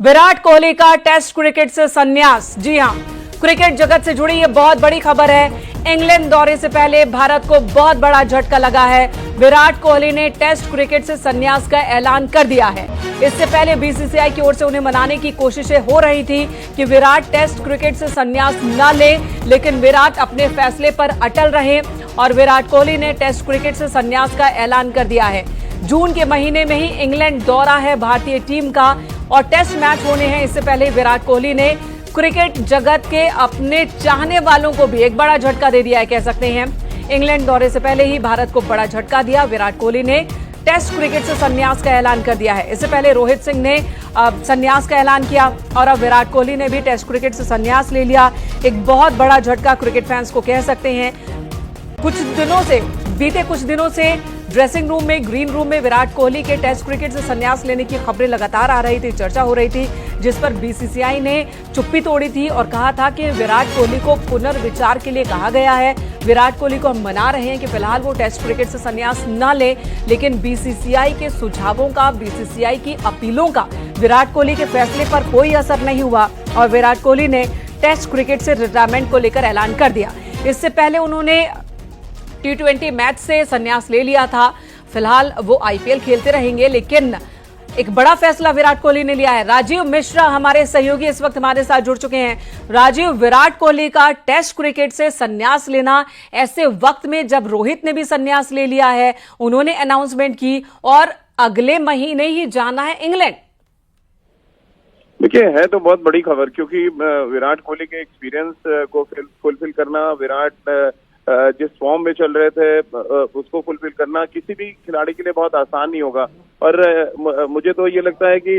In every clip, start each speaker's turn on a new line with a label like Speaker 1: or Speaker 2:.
Speaker 1: विराट कोहली का test cricket से संन्यास। जी हां, क्रिकेट जगत से जुड़ी ये बहुत बड़ी खबर है। इंग्लैंड दौरे से पहले भारत को बहुत बड़ा झटका लगा है। विराट कोहली ने टेस्ट क्रिकेट से संन्यास का ऐलान कर दिया है। इससे पहले बीसीसीआई की ओर से उन्हें मनाने की कोशिशें हो रही थी कि विराट टेस्ट क्रिकेट से संन्यास न ले, लेकिन विराट अपने फैसले पर अटल रहे और विराट कोहली ने टेस्ट क्रिकेट से संन्यास का ऐलान कर दिया है। जून के महीने में ही इंग्लैंड दौरा है भारतीय टीम का और टेस्ट मैच होने हैं। इससे पहले विराट कोहली ने क्रिकेट जगत के अपने चाहने वालों को भी एक बड़ा झटका दे दिया है, कह सकते हैं। इंग्लैंड दौरे से पहले ही भारत को बड़ा झटका दिया। विराट कोहली ने टेस्ट क्रिकेट से संन्यास का ऐलान कर दिया है। इससे पहले रोहित सिंह ने संन्यास का ऐलान किया और अब विराट कोहली ने भी टेस्ट क्रिकेट से संन्यास ले लिया। एक बहुत बड़ा झटका क्रिकेट फैंस को, कह सकते हैं। बीते कुछ दिनों से ड्रेसिंग रूम में, ग्रीन रूम में विराट कोहली के टेस्ट क्रिकेट से संन्यास लेने की खबरें लगातार आ रही थी, चर्चा हो रही थी, जिस पर बीसीसीआई ने चुप्पी तोड़ी थी और कहा था कि विराट कोहली को पुनर्विचार के लिए कहा गया है। विराट कोहली को हम मना रहे हैं कि फिलहाल वो टेस्ट क्रिकेट से संन्यास न ले, लेकिन बीसीसीआई के सुझावों का, बीसीसीआई की अपीलों का विराट कोहली के फैसले पर कोई असर नहीं हुआ और विराट कोहली ने टेस्ट क्रिकेट से रिटायरमेंट को लेकर ऐलान कर दिया। इससे पहले उन्होंने T20 मैच से संन्यास ले लिया था। फिलहाल वो आईपीएल खेलते रहेंगे, लेकिन एक बड़ा फैसला विराट कोहली ने लिया है। राजीव मिश्रा हमारे सहयोगी इस वक्त हमारे साथ जुड़ चुके हैं। राजीव, विराट कोहली का टेस्ट क्रिकेट से संन्यास लेना ऐसे वक्त में जब रोहित ने भी संन्यास ले लिया है, उन्होंने अनाउंसमेंट की और अगले महीने ही जाना है इंग्लैंड।
Speaker 2: देखिए, है तो बहुत बड़ी खबर, क्योंकि विराट कोहली के एक्सपीरियंस को फुलफिल करना, विराट जिस फॉर्म में चल रहे थे उसको फुलफिल करना किसी भी खिलाड़ी के लिए बहुत आसान नहीं होगा। और मुझे तो ये लगता है कि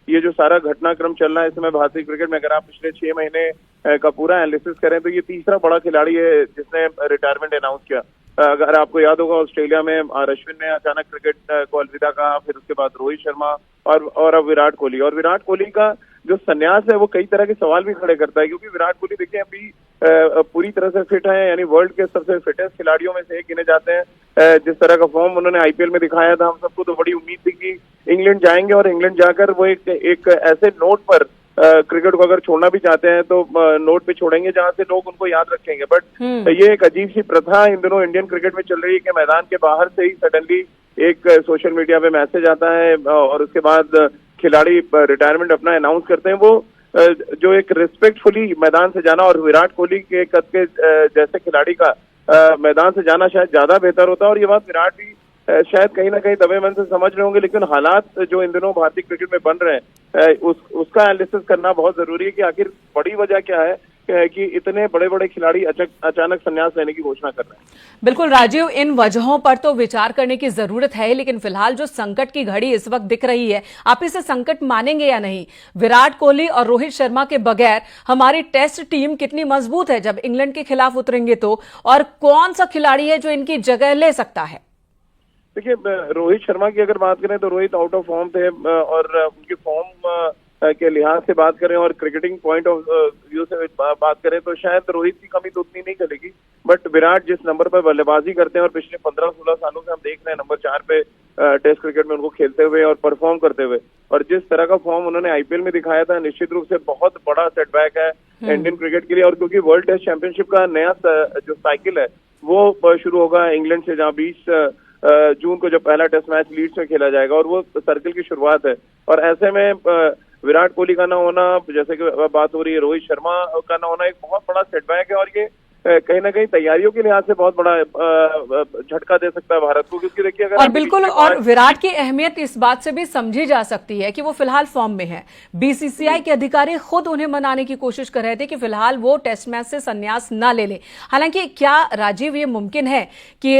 Speaker 2: ये जो सारा घटनाक्रम चल रहा है इस समय भारतीय क्रिकेट में, अगर आप पिछले 6 महीने का पूरा एनालिसिस करें तो ये तीसरा बड़ा खिलाड़ी है जिसने रिटायरमेंट अनाउंस किया। अगर आपको याद होगा, ऑस्ट्रेलिया में अश्विन ने अचानक क्रिकेट को अलविदा कहा, फिर उसके बाद रोहित शर्मा और अब विराट कोहली। और विराट कोहली का जो संन्यास है वो कई तरह के सवाल भी खड़े करता है, क्योंकि विराट कोहली देखिए अभी पूरी तरह से फिट है, यानी वर्ल्ड के सबसे फिटेस्ट खिलाड़ियों में से एक गिने जाते हैं। जिस तरह का फॉर्म उन्होंने आईपीएल में दिखाया था, हम सबको तो बड़ी उम्मीद थी कि इंग्लैंड जाएंगे और इंग्लैंड जाकर वो एक ऐसे नोट पर क्रिकेट को अगर छोड़ना भी चाहते हैं तो नोट पे छोड़ेंगे जहां से लोग उनको याद रखेंगे। बट ये एक अजीब सी प्रथा इन दिनों इंडियन क्रिकेट में चल रही है कि मैदान के बाहर से ही सडनली एक सोशल मीडिया पे मैसेज आता है और उसके बाद खिलाड़ी रिटायरमेंट अपना अनाउंस करते हैं। वो जो एक रिस्पेक्टफुली मैदान से जाना, और विराट कोहली के कद के जैसे खिलाड़ी का मैदान से जाना शायद ज्यादा बेहतर होता है। और ये बात विराट भी शायद कहीं ना कहीं दबे मन से समझ रहे होंगे, लेकिन हालात जो इन दिनों भारतीय क्रिकेट में बन रहे हैं उसका एनालिसिस करना बहुत जरूरी है कि आखिर बड़ी वजह क्या है कि इतने बड़े बड़े खिलाड़ी अचानक संन्यास लेने की घोषणा कर रहे हैं।
Speaker 1: बिल्कुल राजीव, इन वजहों पर तो विचार करने की जरूरत है, लेकिन फिलहाल जो संकट की घड़ी इस वक्त दिख रही है, आप इसे संकट मानेंगे या नहीं? विराट कोहली और रोहित शर्मा के बगैर हमारी टेस्ट टीम कितनी मजबूत है जब इंग्लैंड के खिलाफ उतरेंगे तो, और कौन सा खिलाड़ी है जो इनकी जगह ले सकता है?
Speaker 2: देखिए, रोहित शर्मा की अगर बात करें तो रोहित आउट ऑफ फॉर्म थे और उनके फॉर्म के लिहाज से बात करें और क्रिकेटिंग पॉइंट ऑफ व्यू से बात करें तो शायद रोहित की कमी तो उतनी नहीं चलेगी। बट विराट जिस नंबर पर बल्लेबाजी करते हैं और पिछले 15-16 सालों से हम देख रहे हैं नंबर 4 पे टेस्ट क्रिकेट में उनको खेलते हुए और परफॉर्म करते हुए, और जिस तरह का फॉर्म उन्होंने आईपीएल में दिखाया था, निश्चित रूप से बहुत बड़ा सेटबैक है इंडियन क्रिकेट के लिए। और क्योंकि वर्ल्ड टेस्ट चैंपियनशिप का नया जो साइकिल है वो शुरू होगा इंग्लैंड से, जहाँ 20 जून को जब पहला टेस्ट मैच लीड्स में खेला जाएगा, और वो सर्किल की शुरुआत है। और ऐसे में विराट कोहली का ना होना, जैसे कि बात हो रही है रोहित शर्मा का ना होना, एक बहुत बड़ा सेटबैक है और ये कहीं ना कहीं तैयारियों के लिहाज से बहुत बड़ा झटका दे सकता है भारत को। क्योंकि देखिए, अगर
Speaker 1: और बिल्कुल, और विराट की अहमियत इस बात से भी समझी जा सकती है कि वो फिलहाल फॉर्म में है। बीसीसीआई के अधिकारी खुद उन्हें मनाने की कोशिश कर रहे थे कि फिलहाल वो टेस्ट मैच से संन्यास न ले लें। हालांकि क्या राजीव, ये मुमकिन है कि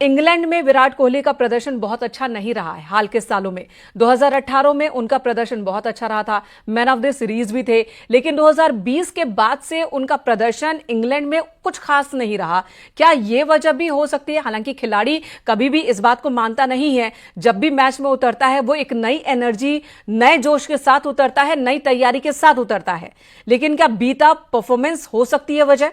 Speaker 1: इंग्लैंड में विराट कोहली का प्रदर्शन बहुत अच्छा नहीं रहा है हाल के सालों में? 2018 में उनका प्रदर्शन बहुत अच्छा रहा था, मैन ऑफ द सीरीज भी थे, लेकिन 2020 के बाद से उनका प्रदर्शन इंग्लैंड में कुछ खास नहीं रहा। क्या ये वजह भी हो सकती है? हालांकि खिलाड़ी कभी भी इस बात को मानता नहीं है, जब भी मैच में उतरता है वो एक नई एनर्जी, नए जोश के साथ उतरता है, नई तैयारी के साथ उतरता है, लेकिन क्या बीता परफॉर्मेंस हो सकती है वजह?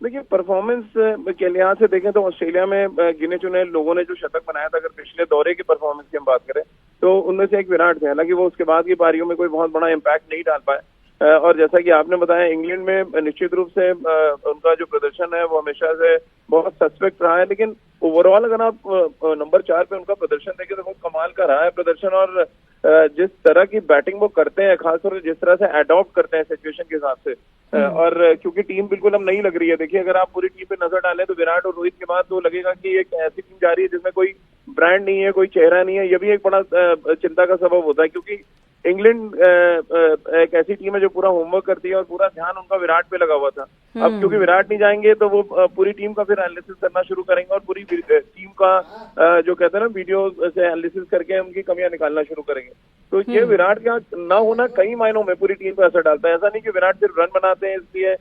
Speaker 2: देखिए परफॉर्मेंस के लिहाज से देखें तो ऑस्ट्रेलिया में गिने चुने लोगों ने जो शतक बनाया था, अगर पिछले दौरे की परफॉर्मेंस की हम बात करें तो उनमें से एक विराट थे। हालांकि वो उसके बाद की पारियों में कोई बहुत बड़ा इम्पैक्ट नहीं डाल पाए। और जैसा कि आपने बताया, इंग्लैंड में निश्चित रूप से उनका जो प्रदर्शन है वो हमेशा से बहुत सस्पेक्ट रहा है, लेकिन ओवरऑल अगर आप नंबर 4 पे उनका प्रदर्शन देखें तो बहुत कमाल का रहा है प्रदर्शन। और जिस तरह की बैटिंग वो करते हैं, खासतौर से जिस तरह से अडॉप्ट करते हैं सिचुएशन के हिसाब से, और क्योंकि टीम बिल्कुल अब नहीं लग रही है। देखिए अगर आप पूरी टीम पे नजर डालें तो विराट और रोहित के बाद तो लगेगा कि एक ऐसी टीम जा रही है जिसमें कोई ब्रांड नहीं है, कोई चेहरा नहीं है। ये भी एक बड़ा चिंता का सबब होता है, क्योंकि इंग्लैंड एक ऐसी टीम है जो पूरा होमवर्क करती है और पूरा ध्यान उनका विराट पे लगा हुआ था। अब क्योंकि विराट नहीं जाएंगे तो वो पूरी टीम का फिर एनालिसिस करना शुरू करेंगे और पूरी टीम का जो कहते हैं ना वीडियो से एनालिसिस करके उनकी कमियां निकालना शुरू करेंगे। तो ये विराट का ना होना कई मायनों में पूरी टीम पर असर डालता है। ऐसा नहीं कि विराट सिर्फ रन बनाते हैं इसलिए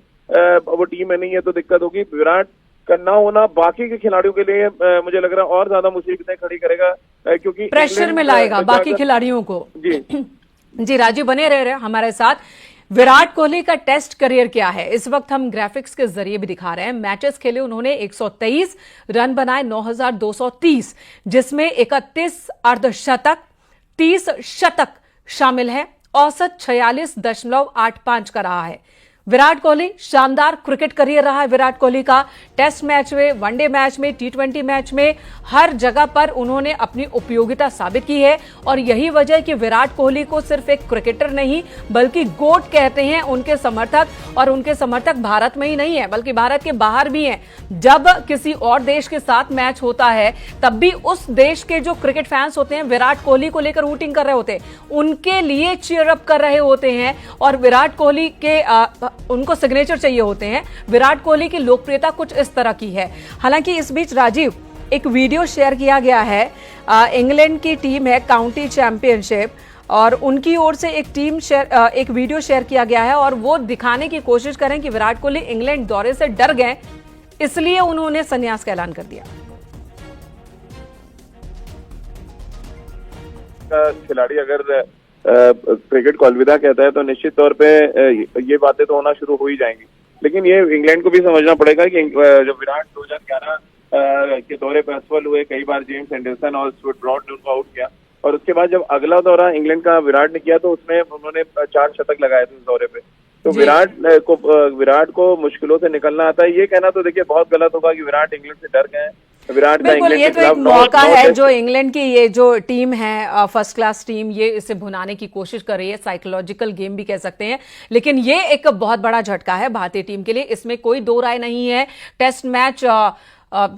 Speaker 2: वो टीम में नहीं है तो दिक्कत होगी। विराट का ना होना बाकी के खिलाड़ियों के लिए मुझे लग रहा है और ज्यादा मुसीबतें खड़ी करेगा, क्योंकि
Speaker 1: प्रेशर में लाएगा बाकी खिलाड़ियों को।
Speaker 2: जी
Speaker 1: जी राजीव, बने रहे हमारे साथ। विराट कोहली का टेस्ट करियर क्या है, इस वक्त हम ग्राफिक्स के जरिए भी दिखा रहे हैं। मैचेस खेले उन्होंने 123, रन बनाए 9230, जिसमें 31 अर्धशतक, 30 शतक शामिल है। औसत 46.85 का रहा है। विराट कोहली, शानदार क्रिकेट करियर रहा है विराट कोहली का। टेस्ट मैच में, वनडे मैच में, T20 मैच में, हर जगह पर उन्होंने अपनी उपयोगिता साबित की है। और यही वजह है कि विराट कोहली को सिर्फ एक क्रिकेटर नहीं बल्कि गोट कहते हैं उनके समर्थक। और उनके समर्थक भारत में ही नहीं है बल्कि भारत के बाहर भी हैं। जब किसी और देश के साथ मैच होता है तब भी उस देश के जो क्रिकेट फैंस होते हैं विराट कोहली को लेकर वोटिंग कर रहे होते हैं, उनके लिए चीयर अप कर रहे होते हैं। और विराट कोहली के उनको सिग्नेचर चाहिए होते हैं। विराट कोहली की लोकप्रियता कुछ इस तरह की है। हालांकि इस बीच राजीव, एक वीडियो शेयर किया गया है। इंग्लैंड की टीम है काउंटी चैंपियनशिप, और उनकी ओर से एक वीडियो शेयर किया गया है और वो दिखाने की कोशिश करें कि विराट कोहली इंग्लैंड दौरे से डर गए, इसलिए उन्होंने संन्यास का ऐलान कर दिया।
Speaker 2: खिलाड़ी अगर क्रिकेट को अलविदा कहता है तो निश्चित तौर पे ये बातें तो होना शुरू हो ही जाएंगी। लेकिन ये इंग्लैंड को भी समझना पड़ेगा कि जब विराट 2011 के दौरे पर असफल हुए, कई बार जेम्स एंडरसन और स्टुअर्ट ब्रॉड ने उनको आउट किया, और उसके बाद जब अगला दौरा इंग्लैंड का विराट ने किया तो उसमें उन्होंने 4 शतक लगाए थे उस दौरे पे। तो विराट को मुश्किलों से निकलना आता है। ये कहना तो देखिए बहुत गलत होगा कि विराट इंग्लैंड से डर गए। विराट का
Speaker 1: बिल्कुल, ये तो एक मौका है जो इंग्लैंड की ये जो टीम है, फर्स्ट क्लास टीम, ये इसे भुनाने की कोशिश कर रही है। साइकोलॉजिकल गेम भी कह सकते हैं, लेकिन ये एक बहुत बड़ा झटका है भारतीय टीम के लिए, इसमें कोई दो राय नहीं है। टेस्ट मैच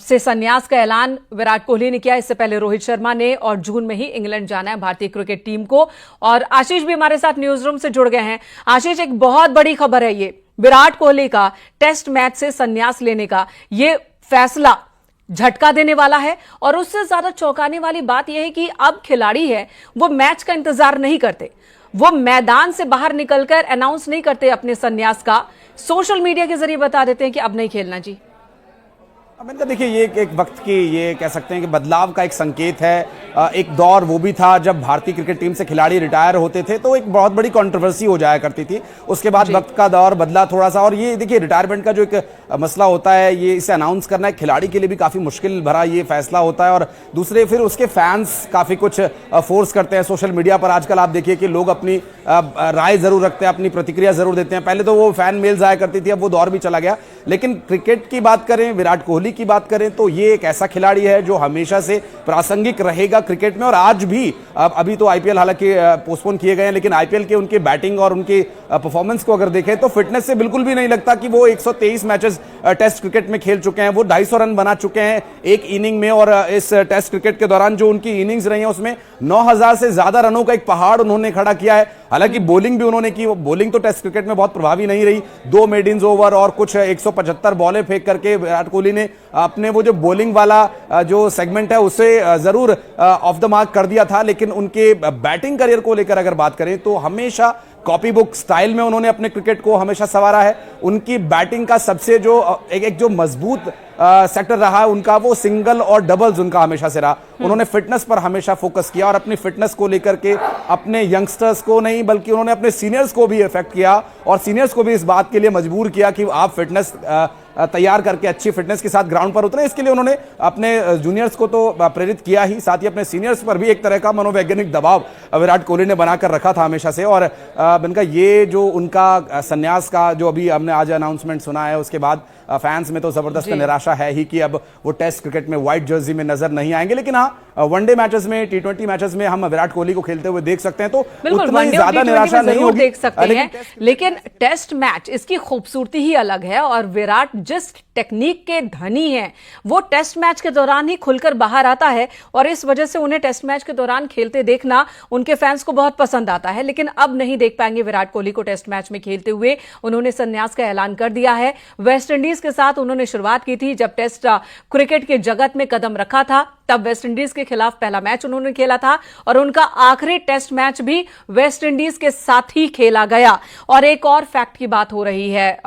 Speaker 1: से संन्यास का ऐलान विराट कोहली ने किया, इससे पहले रोहित शर्मा ने, और जून में ही इंग्लैंड जाना है भारतीय क्रिकेट टीम को। और आशीष भी हमारे साथ न्यूज रूम से जुड़ गए हैं। आशीष, एक बहुत बड़ी खबर है ये, विराट कोहली का टेस्ट मैच से संन्यास लेने का ये फैसला झटका देने वाला है। और उससे ज्यादा चौंकाने वाली बात यह है कि अब खिलाड़ी है वो मैच का इंतजार नहीं करते, वो मैदान से बाहर निकलकर अनाउंस नहीं करते अपने संन्यास का, सोशल मीडिया के जरिए बता देते हैं कि अब नहीं खेलना जी।
Speaker 3: अमेरिका, देखिए ये एक वक्त की, ये कह सकते हैं कि बदलाव का एक संकेत है। एक दौर वो भी था जब भारतीय क्रिकेट टीम से खिलाड़ी रिटायर होते थे तो एक बहुत बड़ी कंट्रोवर्सी हो जाया करती थी। उसके बाद वक्त का दौर बदला थोड़ा सा, और ये देखिए रिटायरमेंट का जो एक मसला होता है, ये इसे अनाउंस करना एक खिलाड़ी के लिए भी काफी मुश्किल भरा ये फैसला होता है। और दूसरे फिर उसके फैंस काफी कुछ फोर्स करते हैं सोशल मीडिया पर। आजकल आप देखिए कि लोग अपनी राय जरूर रखते हैं, अपनी प्रतिक्रिया जरूर देते हैं। पहले तो वो फैन मेल्स आया करती थी, अब वो दौर भी चला गया। लेकिन क्रिकेट की बात करें, विराट कोहली की बात करें, तो ये एक ऐसा खिलाड़ी है जो हमेशा से प्रासंगिक रहेगा क्रिकेट में। और आज भी, अभी तो आईपीएल हालांकि पोस्टपोन किए गए हैं, लेकिन आईपीएल के उनके बैटिंग और उनके परफॉर्मेंस को अगर देखें तो फिटनेस से बिल्कुल भी नहीं लगता कि वो 123 मैचेस टेस्ट क्रिकेट में खेल चुके हैं। वो 250 रन बना चुके हैं एक इनिंग में, और इस टेस्ट क्रिकेट के दौरान जो उनकी इनिंग्स रही है उसमें 9000 से ज्यादा रनों का एक पहाड़ उन्होंने खड़ा किया है। हालांकि बॉलिंग भी उन्होंने की, बॉलिंग तो टेस्ट क्रिकेट में बहुत प्रभावी नहीं रही। 2 मेडिन्स ओवर और कुछ 175 बॉलें फेंक करके विराट कोहली ने अपने वो जो बॉलिंग वाला जो सेगमेंट है उसे जरूर ऑफ द मार्क कर दिया था। लेकिन उनके बैटिंग करियर को लेकर अगर बात करें तो हमेशा कॉपी बुक स्टाइल में उन्होंने अपने क्रिकेट को हमेशा संवारा है। उनकी बैटिंग का सबसे जो एक जो मजबूत सेक्टर रहा है उनका, वो सिंगल और डबल्स उनका हमेशा से रहा। उन्होंने फिटनेस पर हमेशा फोकस किया और अपनी फिटनेस को लेकर के अपने यंगस्टर्स को नहीं बल्कि उन्होंने अपने सीनियर्स को भी इफेक्ट किया और सीनियर्स को भी इस बात के लिए मजबूर किया कि आप फिटनेस तैयार करके अच्छी फिटनेस के साथ ग्राउंड पर उतरे। इसके लिए उन्होंने अपने जूनियर्स को तो प्रेरित किया ही, साथ ही अपने सीनियर्स पर भी एक तरह का मनोवैज्ञानिक दबाव विराट कोहली ने बनाकर रखा था हमेशा से। और इनका ये जो उनका संन्यास का जो अभी हमने आज अनाउंसमेंट सुना है, उसके बाद फैंस में तो जबरदस्त निराशा है ही कि अब वो टेस्ट क्रिकेट में व्हाइट जर्सी में नजर नहीं आएंगे। लेकिन हाँ, वनडे मैचेस में, T20 मैचेस में हम विराट कोहली को खेलते हुए देख सकते हैं, तो उतना ही ज्यादा निराशा नहीं होगी,
Speaker 1: देख सकते हैं। लेकिन टेस्ट मैच इसकी खूबसूरती ही अलग है और विराट जिस टेक्निक के धनी हैं वो टेस्ट मैच के दौरान ही खुलकर बाहर आता है और इस वजह से उन्हें टेस्ट मैच के दौरान खेलते देखना उनके फैंस को बहुत पसंद आता है। लेकिन अब नहीं देख पाएंगे विराट कोहली को टेस्ट मैच में खेलते हुए। उन्होंने संन्यास का ऐलान कर दिया है। वेस्टइंडीज के साथ उन्होंने शुरुआत की थी, जब टेस्ट क्रिकेट के जगत में कदम रखा था तब वेस्टइंडीज के खिलाफ पहला मैच उन्होंने खेला था और उनका आखिरी टेस्ट मैच भी वेस्टइंडीज के साथ ही खेला गया। और एक और फैक्ट की बात हो रही है,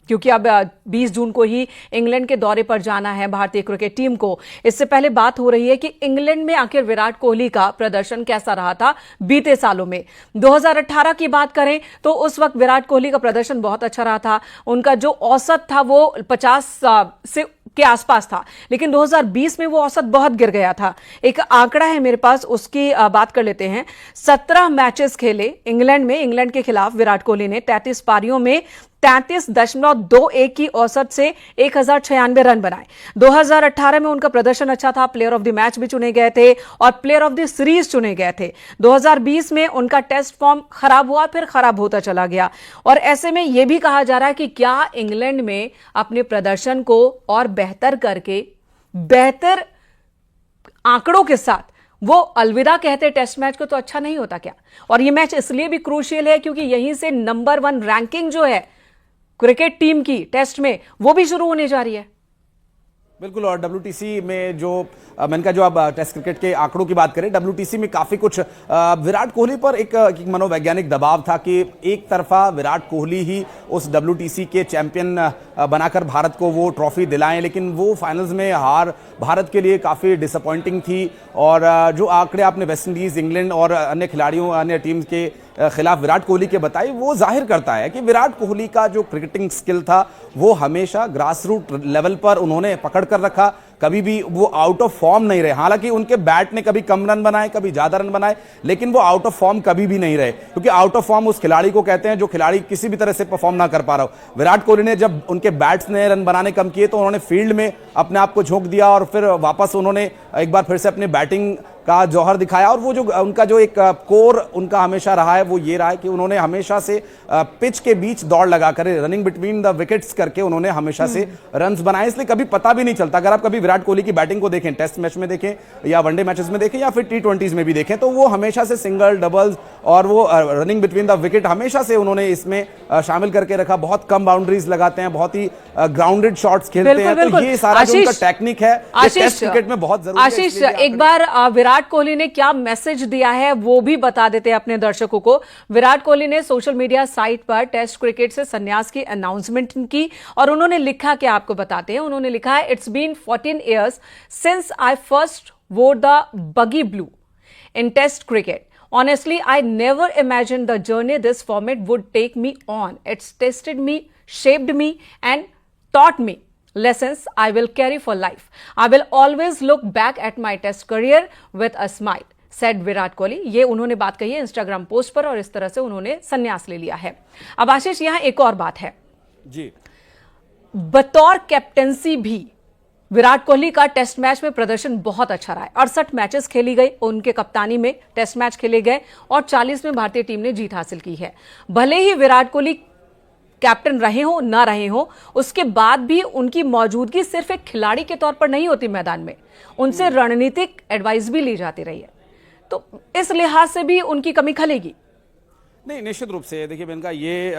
Speaker 1: क्योंकि अब 20 जून को ही इंग्लैंड के दौरे पर जाना है भारतीय क्रिकेट टीम को। इससे पहले बात हो रही है कि इंग्लैंड में आखिर विराट कोहली का प्रदर्शन कैसा रहा था बीते सालों में। 2018 की बात करें तो उस वक्त विराट कोहली का प्रदर्शन बहुत अच्छा रहा था। उनका जो औसत था वो 50 से के आसपास था, लेकिन 2020 में वो औसत बहुत गिर गया था। एक आंकड़ा है मेरे पास, उसकी बात कर लेते हैं। 17 मैचेस खेले इंग्लैंड में, इंग्लैंड के खिलाफ विराट कोहली ने 33 पारियों में 33.21 की औसत से 1096 रन बनाए। 2018 में उनका प्रदर्शन अच्छा था, प्लेयर ऑफ द मैच भी चुने गए थे और प्लेयर ऑफ द सीरीज चुने गए थे। 2020 में उनका टेस्ट फॉर्म खराब हुआ, फिर खराब होता चला गया और ऐसे में यह भी कहा जा रहा है कि क्या इंग्लैंड में अपने प्रदर्शन को और बेहतर करके, बेहतर आंकड़ों के साथ वो अलविदा कहते टेस्ट मैच को, तो अच्छा नहीं होता क्या? और ये मैच इसलिए भी क्रूशियल है क्योंकि यहीं से नंबर 1 रैंकिंग जो है क्रिकेट टीम की टेस्ट में वो भी शुरू होने जा रही है।
Speaker 3: बिल्कुल। और WTC में जो मैंने कहा, जो अब टेस्ट क्रिकेट के आंकड़ों की बात करें, WTC में काफी कुछ विराट कोहली पर एक मनोवैज्ञानिक दबाव था कि एक तरफा विराट कोहली ही उस WTC के चैंपियन बनाकर भारत को वो ट्रॉफी दिलाएं, लेकिन वो फाइनल्स में हार भारत के लिए काफी डिसअपॉइंटिंग थी। और जो आंकड़े आपने वेस्टइंडीज, इंग्लैंड और अन्य खिलाड़ियों, अन्य टीम के खिलाफ विराट कोहली के बताई, वो जाहिर करता है कि विराट कोहली का जो क्रिकेटिंग स्किल था वो हमेशा ग्रास रूट लेवल पर उन्होंने पकड़ कर रखा। कभी भी वो आउट ऑफ फॉर्म नहीं रहे। हालांकि उनके बैट ने कभी कम रन बनाए, कभी ज्यादा रन बनाए, लेकिन वो आउट ऑफ फॉर्म कभी भी नहीं रहे, क्योंकि आउट ऑफ फॉर्म उस खिलाड़ी को कहते हैं जो खिलाड़ी किसी भी तरह से परफॉर्म ना कर पा रहा हो। विराट कोहली ने जब उनके बैट्स ने रन बनाने कम किए तो उन्होंने फील्ड में अपने आप को झोंक दिया और फिर वापस उन्होंने एक बार फिर से अपनी बैटिंग का जौहर दिखाया। और वो जो उनका जो एक कोर उनका हमेशा रहा है वो ये रहा है कि उन्होंने हमेशा से पिच के बीच दौड़ लगाकर, रनिंग बिटवीन द विकेट्स करके उन्होंने हमेशा से रन्स बनाए। इसलिए कभी पता भी नहीं चलता, अगर आप कभी विराट कोहली की बैटिंग को देखें, टेस्ट मैच में देखें या वनडे मैचेस में देखें या फिर T20s में भी देखें, तो वो हमेशा से सिंगल, डबल्स और वो रनिंग बिटवीन द विकेट हमेशा से उन्होंने इसमें शामिल करके रखा। बहुत कम बाउंड्रीज लगाते हैं, बहुत ही ग्राउंडेड शॉट्स खेलते हैं। तो ये सारा जो उनका टेक्निक है टेस्ट क्रिकेट में बहुत जरूरी है।
Speaker 1: आशीष, एक बार विराट कोहली ने क्या मैसेज दिया है वो भी बता देते हैं अपने दर्शकों को। विराट कोहली ने सोशल मीडिया साइट पर टेस्ट क्रिकेट से संन्यास की अनाउंसमेंट की और उन्होंने लिखा, क्या आपको बताते हैं, उन्होंने लिखा है, it's been 14 years since I first wore the buggy blue in test cricket. Honestly, I never imagined the journey this format would take me on. It's tested me, shaped me and taught me lessons I will carry for life. I will always look back at my test career with a smile, said Virat Kohli. ये उन्होंने बात कही है Instagram post पर और इस तरह से उन्होंने संन्यास ले लिया है। अब आशीष, यहां एक और बात है
Speaker 3: जी,
Speaker 1: बतौर कैप्टेंसी भी विराट कोहली का टेस्ट मैच में प्रदर्शन बहुत अच्छा रहा है। 68 मैचेस खेली गई उनके कप्तानी में, टेस्ट मैच खेले गए और 40 में भारतीय टीम ने जीत हासिल की है। भले ही विराट कोहली कैप्टन रहे हो ना रहे हो, उसके बाद भी उनकी मौजूदगी सिर्फ एक खिलाड़ी के तौर पर नहीं होती मैदान में, उनसे रणनीतिक एडवाइस भी ली जाती रही है, तो इस लिहाज से भी उनकी कमी खलेगी।
Speaker 3: नहीं, निश्चित रूप से देखिए मेनका ये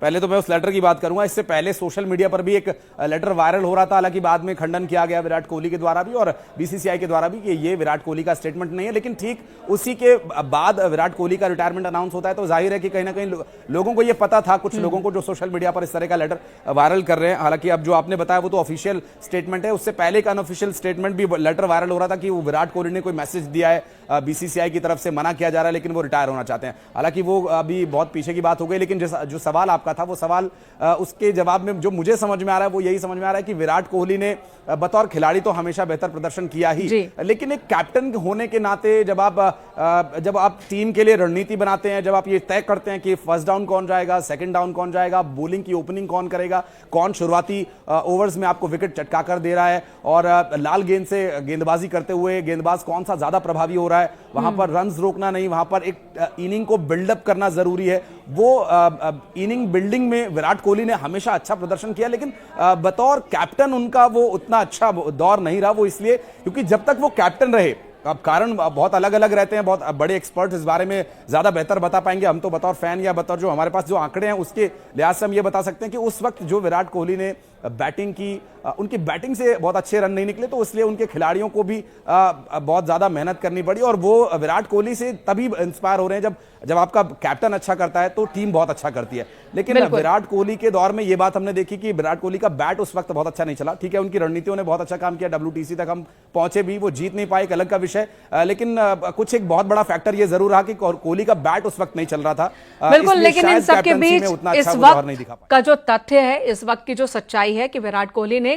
Speaker 3: पहले तो मैं उस लेटर की बात करूंगा। इससे पहले सोशल मीडिया पर भी एक लेटर वायरल हो रहा था, हालांकि बाद में खंडन किया गया विराट कोहली के द्वारा भी और बीसीसीआई के द्वारा भी कि ये विराट कोहली का स्टेटमेंट नहीं है। लेकिन ठीक उसी के बाद विराट कोहली का रिटायरमेंट अनाउंस होता है, तो जाहिर है कि कहीं ना कहीं लोगों को ये पता था, कुछ लोगों को जो सोशल मीडिया पर इस तरह का लेटर वायरल कर रहे हैं। हालांकि अब जो आपने बताया वो तो ऑफिशियल स्टेटमेंट है, उससे पहले एक अनऑफिशियल स्टेटमेंट भी लेटर वायरल हो रहा था कि वो विराट कोहली ने कोई मैसेज दिया है, बीसीसीआई की तरफ से मना किया जा रहा है, लेकिन वो रिटायर होना चाहते हैं। हालांकि वो अभी बहुत पीछे की बात हो गई, लेकिन जो सवाल आपका था वो सवाल उसके जवाब में जो मुझे समझ में आ रहा है वो यही समझ में आ रहा है कि विराट कोहली ने बतौर खिलाड़ी तो हमेशा बेहतर प्रदर्शन किया ही, लेकिन एक कैप्टन होने के नाते जब आप टीम के लिए रणनीति बनाते हैं, जब आप ये तय करते हैं कि फर्स्ट डाउन कौन जाएगा, सेकंड डाउन कौन जाएगा, बॉलिंग की ओपनिंग कौन करेगा, कौन शुरुआती ओवर्स में आपको विकेट चटका कर दे रहा है और लाल गेंद से गेंदबाजी करते हुए गेंदबाज कौन सा ज्यादा प्रभावी हो रहा है, वहां पर रन्स रोकना नहीं, वहां पर एक इनिंग को बिल्डअप करना जरूरी है। वो इनिंग बिल्डिंग में विराट कोहली ने हमेशा अच्छा प्रदर्शन किया, लेकिन बतौर कैप्टन उनका वो उतना अच्छा दौर नहीं रहा। वो इसलिए क्योंकि जब तक वो कैप्टन रहे, अब कारण बहुत अलग अलग रहते हैं, बहुत बड़े एक्सपर्ट्स इस बारे में ज्यादा बेहतर बता पाएंगे। हम तो बतौर फैन या बतौर जो हमारे पास जो आंकड़े हैं उसके लिहाज से हम ये बता सकते हैं कि उस वक्त जो विराट कोहली ने बैटिंग की, उनकी बैटिंग से बहुत अच्छे रन नहीं निकले, तो इसलिए उनके खिलाड़ियों को भी बहुत ज्यादा मेहनत करनी पड़ी और वो विराट कोहली से तभी इंस्पायर हो रहे हैं जब आपका कैप्टन अच्छा करता है तो टीम बहुत अच्छा करती है। लेकिन विराट कोहली के दौर में ये बात हमने देखी कि विराट कोहली का बैट उस वक्त बहुत अच्छा नहीं चला। ठीक है, उनकी रणनीतियों ने बहुत अच्छा काम किया, WTC तक हम पहुंचे भी, वो जीत नहीं पाए, एक अलग का विषय, लेकिन कुछ एक बहुत बड़ा फैक्टर ये जरूर रहा कि कोहली का बैट उस वक्त नहीं चल रहा था।
Speaker 1: बिल्कुल, लेकिन इन सबके बीच इस वक्त का जो तथ्य है, इस वक्त की जो सच्चाई है कि विराट कोहली ने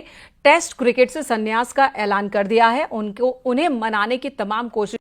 Speaker 1: टेस्ट क्रिकेट से संन्यास का ऐलान कर दिया है। उन्हें मनाने की तमाम कोशिश